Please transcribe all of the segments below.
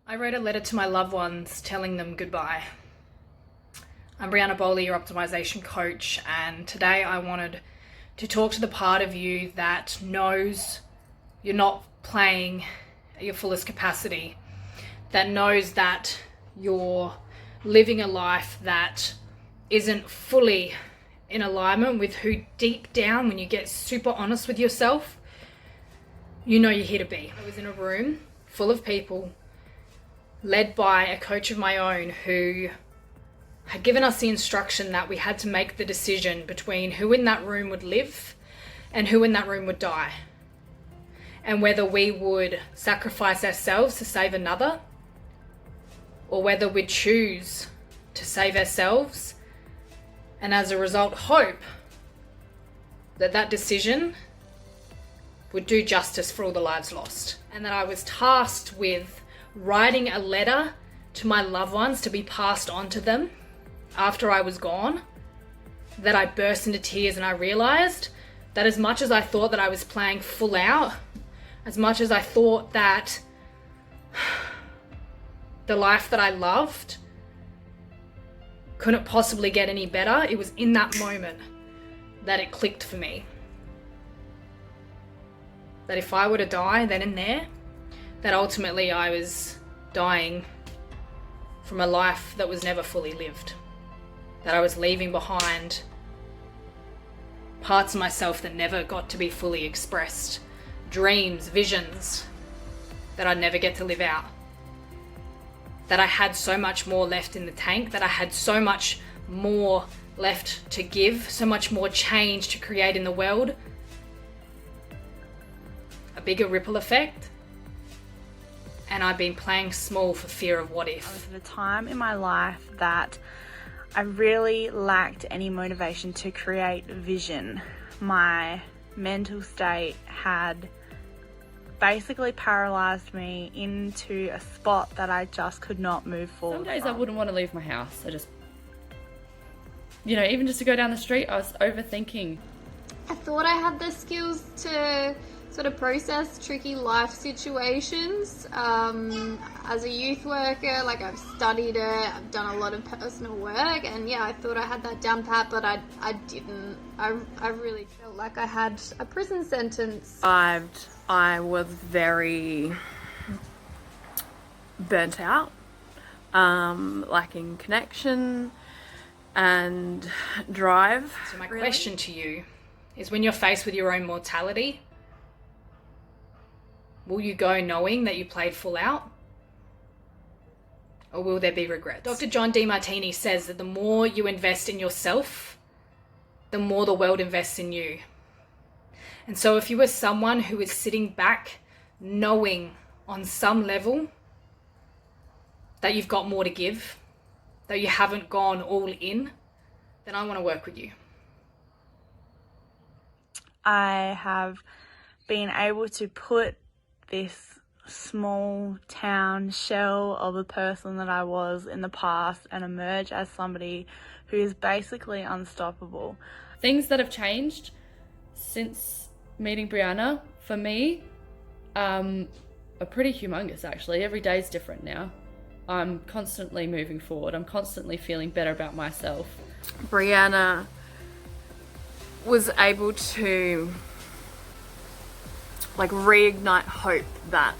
I wrote a letter to my loved ones telling them goodbye. I'm Brianna Bowley, your optimization coach, and today I wanted to talk to the part of you that knows you're not playing at your fullest capacity, that knows that you're living a life that isn't fully in alignment with who deep down, when you get super honest with yourself, you know you're here to be. I was in a room full of people led by a coach of my own who had given us the instruction that we had to make the decision between who in that room would live and who in that room would die, and whether we would sacrifice ourselves to save another or whether we'd choose to save ourselves and as a result hope that that decision would do justice for all the lives lost. And that I was tasked with writing a letter to my loved ones to be passed on to them after I was gone, that I burst into tears and I realized that as much as I thought that I was playing full out, as much as I thought that the life that I loved couldn't possibly get any better, it was in that moment that it clicked for me. That if I were to die then and there, that ultimately I was dying from a life that was never fully lived. That I was leaving behind parts of myself that never got to be fully expressed. Dreams, visions that I'd never get to live out. That I had so much more left in the tank, that I had so much more left to give, so much more change to create in the world. A bigger ripple effect. And I've been playing small for fear of what if. I was at a time in my life that I really lacked any motivation to create vision. My mental state had basically paralyzed me into a spot that I just could not move forward. Some days I wouldn't want to leave my house. I just, even just to go down the street, I was overthinking. I thought I had the skills to sort of process tricky life situations. As a youth worker, I've studied it, I've done a lot of personal work, and I thought I had that down pat, but I didn't. I really felt like I had a prison sentence. I was very burnt out, lacking connection and drive. So my question to you is, when you're faced with your own mortality, will you go knowing that you played full out? Or will there be regrets? Dr. John Demartini says that the more you invest in yourself, the more the world invests in you. And so if you are someone who is sitting back knowing on some level that you've got more to give, that you haven't gone all in, then I want to work with you. I have been able to put this small town shell of a person that I was in the past and emerge as somebody who is basically unstoppable. Things that have changed since meeting Brianna, for me, are pretty humongous actually. Every day is different now. I'm constantly moving forward. I'm constantly feeling better about myself. Brianna was able to reignite hope that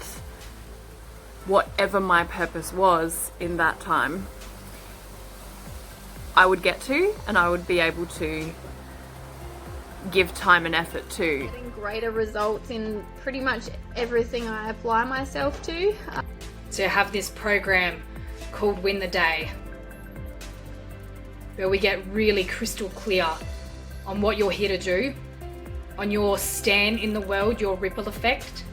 whatever my purpose was in that time, I would get to, and I would be able to give time and effort to. Getting greater results in pretty much everything I apply myself to. To have this program called Win the Day, where we get really crystal clear on what you're here to do, on your stand in the world, your ripple effect.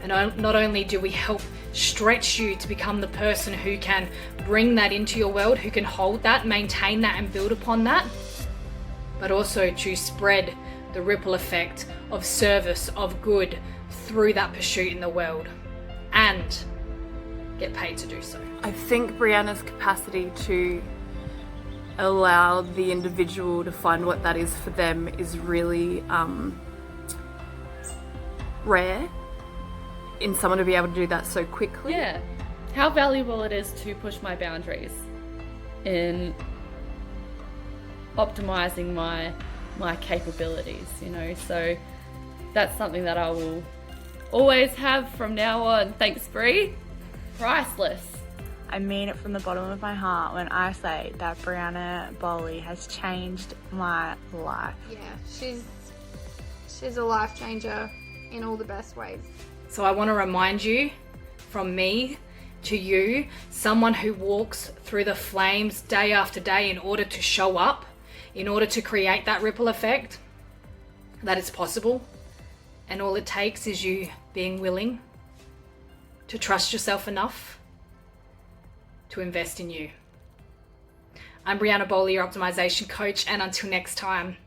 And not only do we help stretch you to become the person who can bring that into your world, who can hold that, maintain that, and build upon that, but also to spread the ripple effect of service, of good, through that pursuit in the world, and get paid to do so. I think Brianna's capacity to allow the individual to find what that is for them is really rare. in someone to be able to do that so quickly. Yeah. How valuable it is to push my boundaries in optimizing my capabilities, you know. So that's something that I will always have from now on. Thanks, Bree. Priceless. I mean it from the bottom of my heart when I say that Brianna Bowley has changed my life. Yeah, she's a life changer in all the best ways. So I want to remind you, from me to you, someone who walks through the flames day after day in order to show up, in order to create that ripple effect, that it's possible. And all it takes is you being willing to trust yourself enough to invest in you. I'm Brianna Bowley, your optimization coach, and until next time,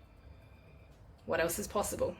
what else is possible?